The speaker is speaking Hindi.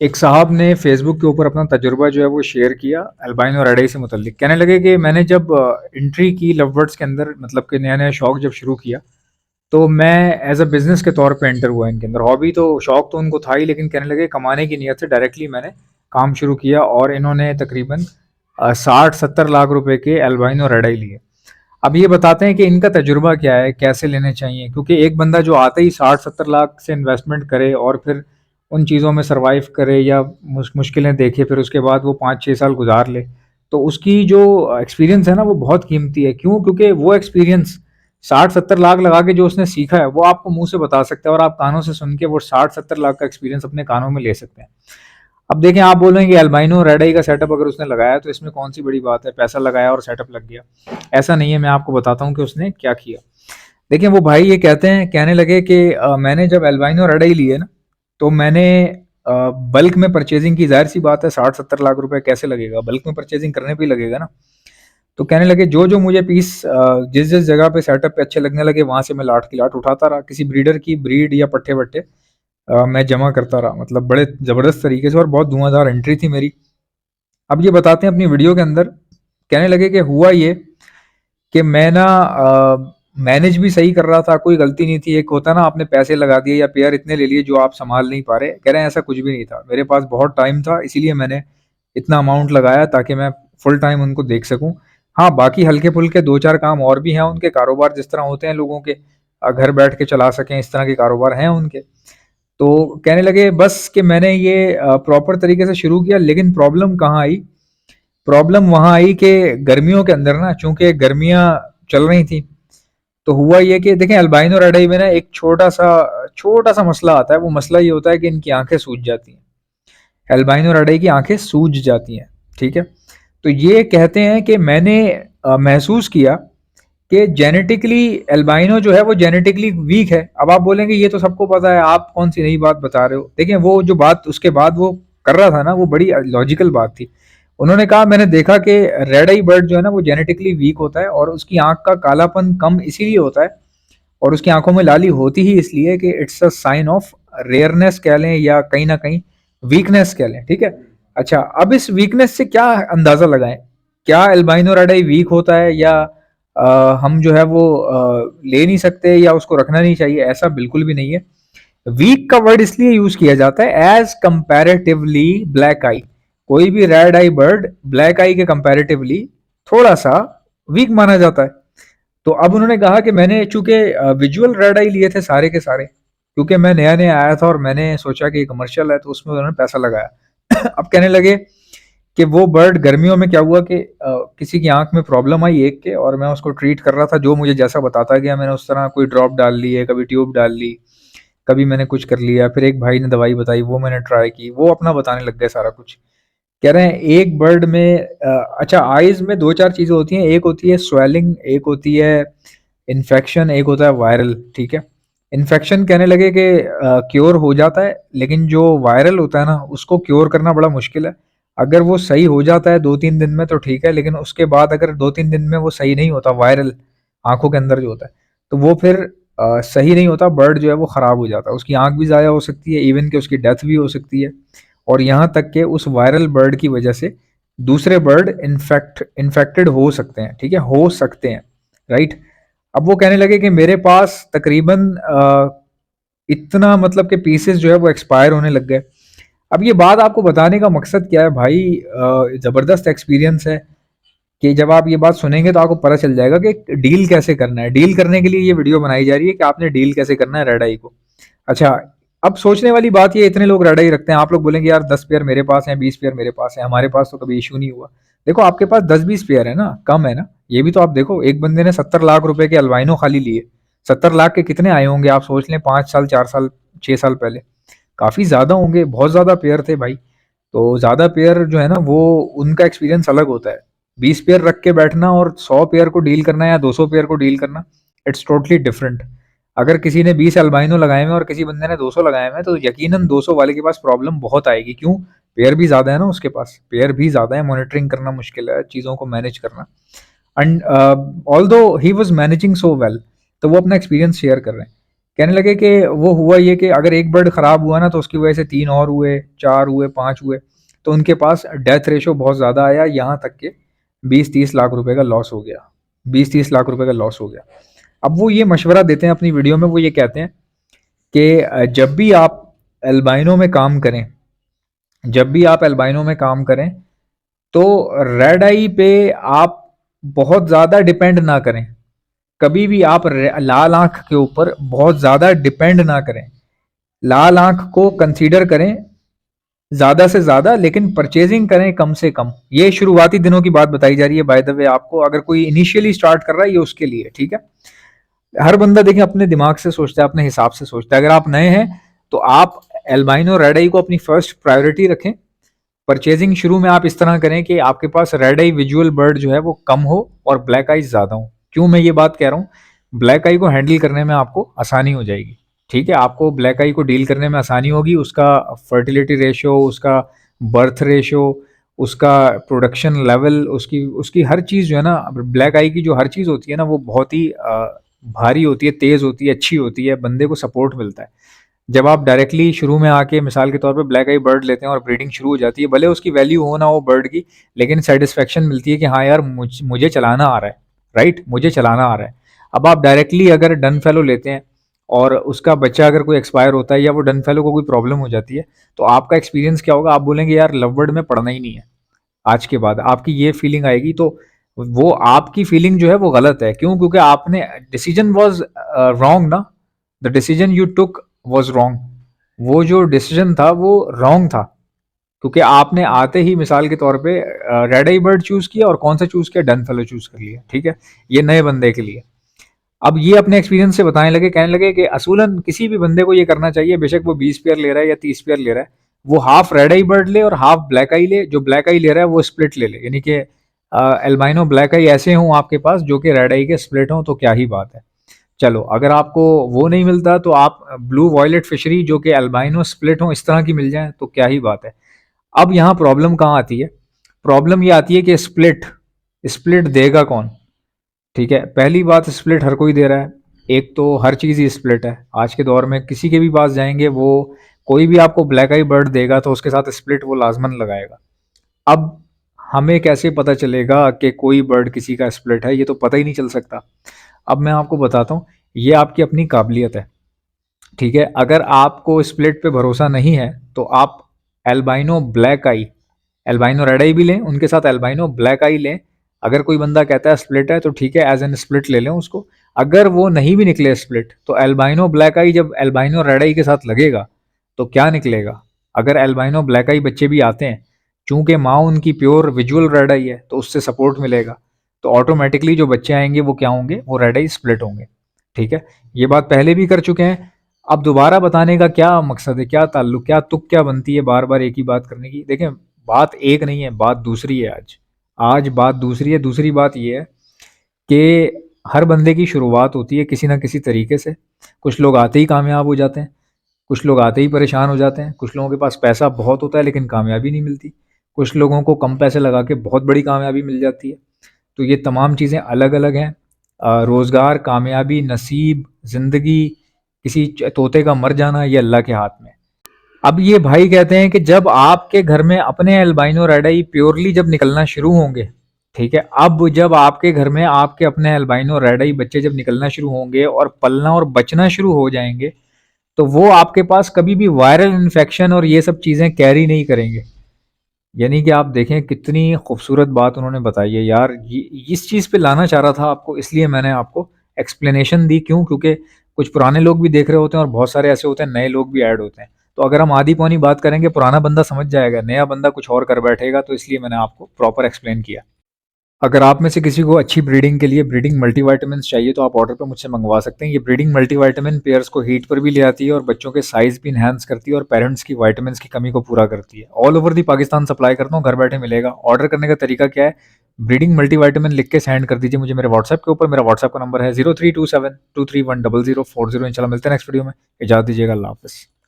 एक साहब ने फेसबुक के ऊपर अपना तजुर्बा जो है वो शेयर किया अल्बाइनो रेडई से मुतल्लिक। कहने लगे कि मैंने जब एंट्री की लव बर्ड्स के अंदर, मतलब कि नया नया शौक जब शुरू किया, तो मैं एज अ बिजनेस के तौर पे एंटर हुआ इनके अंदर। हॉबी तो शौक तो उनको था ही, लेकिन कहने लगे कमाने की नीयत से डायरेक्टली मैंने काम शुरू किया और इन्होंने तकरीबन 60-70 लाख रुपए के अल्बाइनो रेडई लिए। अब ये बताते हैं कि इनका तजुर्बा क्या है, कैसे लेने चाहिए, क्योंकि एक बंदा जो आते ही 60-70 लाख से इन्वेस्टमेंट करे और फिर उन चीज़ों में सरवाइव करे या मुश्किलें देखे, फिर उसके बाद वो 5-6 साल गुजार ले, तो उसकी जो एक्सपीरियंस है ना वो बहुत कीमती है। क्यों? क्योंकि वो एक्सपीरियंस 60-70 लाख लगा के जो उसने सीखा है वो आपको मुंह से बता सकता है, और आप कानों से सुन के वो 60-70 लाख का एक्सपीरियंस अपने कानों में ले सकते हैं। अब देखें, आप बोलेंगे अल्बाइनो रेड आई का सेटअप अगर उसने लगाया तो इसमें कौन सी बड़ी बात है, पैसा लगाया और सेटअप लग गया। ऐसा नहीं है, मैं आपको बताता हूँ कि उसने क्या किया। देखिए, वो भाई ये कहने लगे कि मैंने जब अल्बाइनो रेड आई लिए ना, तो मैंने बल्क में परचेजिंग की। जाहिर सी बात है, 60-70 लाख रुपए कैसे लगेगा, बल्क में परचेजिंग करने पे ही लगेगा ना। तो कहने लगे जो जो मुझे पीस जिस जिस जगह पे सेटअप पे अच्छे लगने लगे, वहां से मैं लाट की लाट उठाता रहा, किसी ब्रीडर की ब्रीड या पट्टे वट्टे मैं जमा करता रहा, मतलब बड़े जबरदस्त तरीके से, और बहुत धुआंधार एंट्री थी मेरी। अब ये बताते हैं अपनी वीडियो के अंदर, कहने लगे कि हुआ ये कि मैं ना मैनेज भी सही कर रहा था, कोई गलती नहीं थी। एक होता ना, आपने पैसे लगा दिए या पेयर इतने ले लिए जो आप संभाल नहीं पा रहे। कह रहे हैं ऐसा कुछ भी नहीं था, मेरे पास बहुत टाइम था, इसीलिए मैंने इतना अमाउंट लगाया ताकि मैं फुल टाइम उनको देख सकूं। हाँ, बाकी हल्के फुल्के दो चार काम और भी हैं उनके, कारोबार जिस तरह होते हैं लोगों के, घर बैठ के चला सकें, इस तरह के कारोबार हैं उनके। तो कहने लगे बस कि मैंने ये प्रॉपर तरीके से शुरू किया, लेकिन प्रॉब्लम कहाँ आई? प्रॉब्लम वहां आई कि गर्मियों के अंदर ना, चूंकि गर्मियां चल रही थी, तो हुआ ये कि देखें, अल्बाइनो रेड में ना एक छोटा सा मसला आता है। वो मसला ये होता है कि इनकी आंखें सूज जाती हैं। अल्बाइनो रेड की आंखें सूज जाती हैं, ठीक है। तो ये कहते हैं कि मैंने महसूस किया कि जेनेटिकली अल्बाइनो जो है वो जेनेटिकली वीक है। अब आप बोलेंगे ये तो सबको पता है, आप कौन सी नई बात बता रहे हो। देखिए, वो जो बात उसके बाद वो कर रहा था ना, वो बड़ी लॉजिकल बात थी। उन्होंने कहा मैंने देखा कि रेड आई बर्ड जो है ना वो जेनेटिकली वीक होता है, और उसकी आंख का कालापन कम इसीलिए होता है, और उसकी आंखों में लाली होती ही इसलिए कि इट्स अ साइन ऑफ रेयरनेस कह लें या कहीं ना कहीं वीकनेस कह लें, ठीक है। अच्छा, अब इस वीकनेस से क्या अंदाजा लगाएं? क्या एल्बाइनो रेड आई वीक होता है, या हम जो है वो ले नहीं सकते या उसको रखना नहीं चाहिए? ऐसा बिल्कुल भी नहीं है। वीक का वर्ड इसलिए यूज किया जाता है एज कंपैरेटिवली ब्लैक आई। कोई भी रेड आई बर्ड ब्लैक आई के कंपैरेटिवली थोड़ा सा वीक माना जाता है। तो अब उन्होंने कहा कि मैंने चूंकि विजुअल रेड आई लिए थे सारे के सारे, क्योंकि मैं नया नया आया था और मैंने सोचा कि कमर्शियल है, तो उसमें उन्होंने पैसा लगाया। अब कहने लगे कि वो बर्ड गर्मियों में क्या हुआ कि किसी की आंख में प्रॉब्लम आई एक के, और मैं उसको ट्रीट कर रहा था, जो मुझे जैसा बताता गया मैंने उस तरह कोई ड्रॉप डाल ली है, कभी ट्यूब डाल ली, कभी मैंने कुछ कर लिया। फिर एक भाई ने दवाई बताई, वो मैंने ट्राई की, वो अपना बताने लग गए सारा कुछ। कह रहे हैं एक बर्ड में अच्छा, आइज में दो चार चीजें होती हैं, एक होती है स्वेलिंग, एक होती है इन्फेक्शन, एक होता है वायरल, ठीक है। इन्फेक्शन कहने लगे कि क्योर हो जाता है, लेकिन जो वायरल होता है ना उसको क्योर करना बड़ा मुश्किल है। अगर वो सही हो जाता है 2-3 दिन में तो ठीक है, लेकिन उसके बाद अगर 2-3 दिन में वो सही नहीं होता, वायरल आंखों के अंदर जो होता है, तो वो फिर सही नहीं होता। बर्ड जो है वो खराब हो जाता है, उसकी आंख भी ज़ाया हो सकती है, इवन कि उसकी डेथ भी हो सकती है। और यहाँ तक कि उस वायरल बर्ड की वजह से दूसरे बर्ड इन्फेक्टेड हो सकते हैं, ठीक है, हो सकते हैं, राइट। अब वो कहने लगे कि मेरे पास तकरीबन इतना, मतलब कि पीसेस जो है वो एक्सपायर होने लग गए। अब ये बात आपको बताने का मकसद क्या है भाई? ज़बरदस्त एक्सपीरियंस है कि जब आप ये बात सुनेंगे तो आपको पता चल जाएगा कि डील कैसे करना है। डील करने के लिए ये वीडियो बनाई जा रही है कि आपने डील कैसे करना है रेड आई को। अच्छा, अब सोचने वाली बात ये, इतने लोग रेड आई रखते हैं, आप लोग बोलेंगे यार 10 पेयर मेरे पास हैं, 20 पेयर मेरे पास है, हमारे पास तो कभी इशू नहीं हुआ। देखो, आपके पास 10-20 पेयर है ना, कम है ना? ये भी तो आप देखो, एक बंदे ने 70 लाख रुपए के अल्बाइनो खाली लिए। 70 लाख के कितने आए होंगे आप सोच लें, 5 साल, 4 साल, 6 साल पहले। काफी ज्यादा होंगे, बहुत ज्यादा पेयर थे भाई। तो ज्यादा पेयर जो है ना वो, उनका एक्सपीरियंस अलग होता है। 20 पेयर रख के बैठना और 100 पेयर को डील करना या 200 पेयर को डील करना, इट्स टोटली डिफरेंट। अगर किसी ने 20 अल्बाइनो लगाए हुए और किसी बंदे ने 200 लगाए हुए हैं, तो यकीनन 200 वाले के पास प्रॉब्लम बहुत आएगी। क्यों? पेयर भी ज्यादा है ना उसके पास, पेयर भी ज्यादा है, मॉनिटरिंग करना मुश्किल है, चीजों को मैनेज करना। एंड ऑल दो he was managing so well, तो वो अपना एक्सपीरियंस शेयर कर रहे हैं। कहने लगे कि वो हुआ ये कि अगर एक बर्ड खराब हुआ ना तो उसकी वजह से 3 और हुए, 4 हुए, 5 हुए, तो उनके पास डेथ रेशियो बहुत ज़्यादा आया, यहाँ तक कि 20-30 लाख रुपए का लॉस हो गया। 20-30 लाख रुपए का लॉस हो गया। अब वो ये मशवरा देते हैं अपनी वीडियो में, वो ये कहते हैं कि जब भी आप एल्बाइनो में काम करें, जब भी आप एल्बाइनो में काम करें, तो रेड आई पे आप बहुत ज़्यादा डिपेंड ना करें। कभी भी आप लाल आंख के ऊपर बहुत ज़्यादा डिपेंड ना करें। लाल आंख को कंसीडर करें ज़्यादा से ज़्यादा, लेकिन परचेजिंग करें कम से कम। ये शुरुआती दिनों की बात बताई जा रही है बाय द वे आपको, अगर कोई इनिशियली स्टार्ट कर रहा है ये उसके लिए, ठीक है। हर बंदा देखिए अपने दिमाग से सोचता है, अपने हिसाब से सोचता है। अगर आप नए हैं तो आप एल्बाइनो रेड आई को अपनी फर्स्ट प्रायोरिटी रखें। परचेजिंग शुरू में आप इस तरह करें कि आपके पास रेड आई विजुअल बर्ड जो है वो कम हो और ब्लैक आई ज़्यादा हो। क्यों मैं ये बात कह रहा हूँ? ब्लैक आई को हैंडल करने में आपको आसानी हो जाएगी, ठीक है। आपको ब्लैक आई को डील करने में आसानी होगी। उसका फर्टिलिटी रेशियो, उसका बर्थ रेशियो, उसका प्रोडक्शन लेवल, उसकी उसकी हर चीज़ जो है ना, ब्लैक आई की जो हर चीज़ होती है ना, वो बहुत ही भारी होती है, तेज़ होती है, अच्छी होती है, बंदे को सपोर्ट मिलता है। जब आप डायरेक्टली शुरू में आके मिसाल के तौर पे ब्लैक आई बर्ड लेते हैं और ब्रीडिंग शुरू हो जाती है, भले उसकी वैल्यू हो ना हो बर्ड की, लेकिन सेटिस्फेक्शन मिलती है कि हाँ यार मुझे चलाना आ रहा है, राइट, मुझे चलाना आ रहा है। अब आप डायरेक्टली अगर डन फेलो लेते हैं और उसका बच्चा अगर कोई एक्सपायर होता है या वो डन फेलो को कोई प्रॉब्लम हो जाती है, तो आपका एक्सपीरियंस क्या होगा? आप बोलेंगे यार लव बर्ड में पढ़ना ही नहीं है। आज के बाद आपकी ये फीलिंग आएगी, तो वो आपकी फीलिंग जो है वो गलत है। क्यों? क्योंकि आपने डिसीजन वॉज रॉन्ग ना, the decision you took was wrong. वो जो डिसीजन था वो रॉन्ग था, क्योंकि आपने आते ही मिसाल के तौर पे रेड आई बर्ड चूज किया और कौन सा चूज किया? डन फेलो चूज कर लिया, ठीक है। ये नए बंदे के लिए। अब ये अपने एक्सपीरियंस से बताने लगे, कहने लगे कि असूलन किसी भी बंदे को ये करना चाहिए, बेशक वो 20 पेयर ले रहा है या 30 पेयर ले रहा है, वो हाफ रेड आई बर्ड ले और हाफ ब्लैक आई ले। जो ब्लैक आई ले रहा है वो स्प्लिट ले ले, यानी कि एल्बाइनो ब्लैक आई ऐसे हों आपके पास जो कि रेड आई के स्प्लिट हों, तो क्या ही बात है। चलो, अगर आपको वो नहीं मिलता तो आप ब्लू वॉयलेट फिशरी जो कि एल्बाइनो स्प्लिट हों इस तरह की मिल जाए तो क्या ही बात है। अब यहाँ प्रॉब्लम कहाँ आती है? प्रॉब्लम ये आती है कि स्प्लिट स्प्लिट देगा कौन? ठीक है, पहली बात, स्प्लिट हर कोई दे रहा है। एक तो हर चीज़ ही स्प्लिट है आज के दौर में, किसी के भी पास जाएंगे वो कोई भी आपको ब्लैक आई बर्ड देगा तो उसके साथ स्प्लिट वो लाजमन लगाएगा। अब हमें कैसे पता चलेगा कि कोई बर्ड किसी का स्प्लिट है? ये तो पता ही नहीं चल सकता। अब मैं आपको बताता हूँ, ये आपकी अपनी काबिलियत है, ठीक है। अगर आपको स्प्लिट पे भरोसा नहीं है तो आप एल्बाइनो ब्लैक आई, एल्बाइनो रेड आई भी लें, उनके साथ एल्बाइनो ब्लैक आई लें। अगर कोई बंदा कहता है स्प्लिट है तो ठीक है, एज एन स्प्लिट ले लें उसको। अगर वो नहीं भी निकले स्प्लिट, तो एल्बाइनो ब्लैक आई जब एल्बाइनो रेड आई के साथ लगेगा तो क्या निकलेगा? अगर एल्बाइनो ब्लैक आई बच्चे भी आते हैं, चूंकि माँ उनकी प्योर विजुअल रेड आई है तो उससे सपोर्ट मिलेगा, तो ऑटोमेटिकली जो बच्चे आएंगे वो क्या होंगे? वो रेड आई स्प्लिट होंगे, ठीक है। ये बात पहले भी कर चुके हैं, अब दोबारा बताने का क्या मकसद है, क्या ताल्लुक, क्या तुक क्या बनती है बार बार एक ही बात करने की? देखें, बात एक नहीं है, बात दूसरी है। आज आज बात दूसरी है। दूसरी बात ये है कि हर बंदे की शुरुआत होती है किसी ना किसी तरीके से। कुछ लोग आते ही कामयाब हो जाते हैं, कुछ लोग आते ही परेशान हो जाते हैं, कुछ लोगों के पास पैसा बहुत होता है लेकिन कामयाबी नहीं मिलती, कुछ लोगों को कम पैसे लगा के बहुत बड़ी कामयाबी मिल जाती है। तो ये तमाम चीज़ें अलग अलग हैं। रोज़गार, कामयाबी, नसीब, ज़िंदगी, किसी तोते का मर जाना, ये अल्लाह के हाथ में। अब ये भाई कहते हैं कि जब आपके घर में अपने एल्बाइनो रेड आई प्योरली जब निकलना शुरू होंगे, ठीक है, अब जब आपके घर में आपके अपने एल्बाइनो रेड आई बच्चे जब निकलना शुरू होंगे और पलना और बचना शुरू हो जाएंगे, तो वो आपके पास कभी भी वायरल इन्फेक्शन और ये सब चीज़ें कैरी नहीं करेंगे। यानी कि आप देखें कितनी खूबसूरत बात उन्होंने बताई है यार। ये इस चीज़ पे लाना चाह रहा था आपको, इसलिए मैंने आपको एक्सप्लेनेशन दी। क्यों? क्योंकि कुछ पुराने लोग भी देख रहे होते हैं और बहुत सारे ऐसे होते हैं नए लोग भी ऐड होते हैं। तो अगर हम आधी पौनी बात करेंगे पुराना बंदा समझ जाएगा, नया बंदा कुछ और कर बैठेगा, तो इसलिए मैंने आपको प्रॉपर एक्सप्लेन किया। अगर आप में से किसी को अच्छी ब्रीडिंग के लिए ब्रीडिंग मल्टीविटामिन्स चाहिए तो आप ऑर्डर पे मुझसे मंगवा सकते हैं। ये ब्रीडिंग मल्टीविटामिन पेयर्स को हीट पर भी ले आती है और बच्चों के साइज भी इन्हांस करती है और पेरेंट्स की विटामिन्स की कमी को पूरा करती है। All over the Pakistan supply करता हूँ, घर बैठे मिलेगा। ऑर्डर करने का तरीका क्या है? ब्रीडिंग मल्टीविटामिन लिख के सेंड कर दीजिए मुझे मेरे व्हाट्सएप के ऊपर। मेरा व्हाट्सएप का नंबर है 0327231040। इंशाल्लाह मिलते हैं नेक्स्ट वीडियो में। इजाज़त दीजिएगा, अल्लाह हाफ़िज़।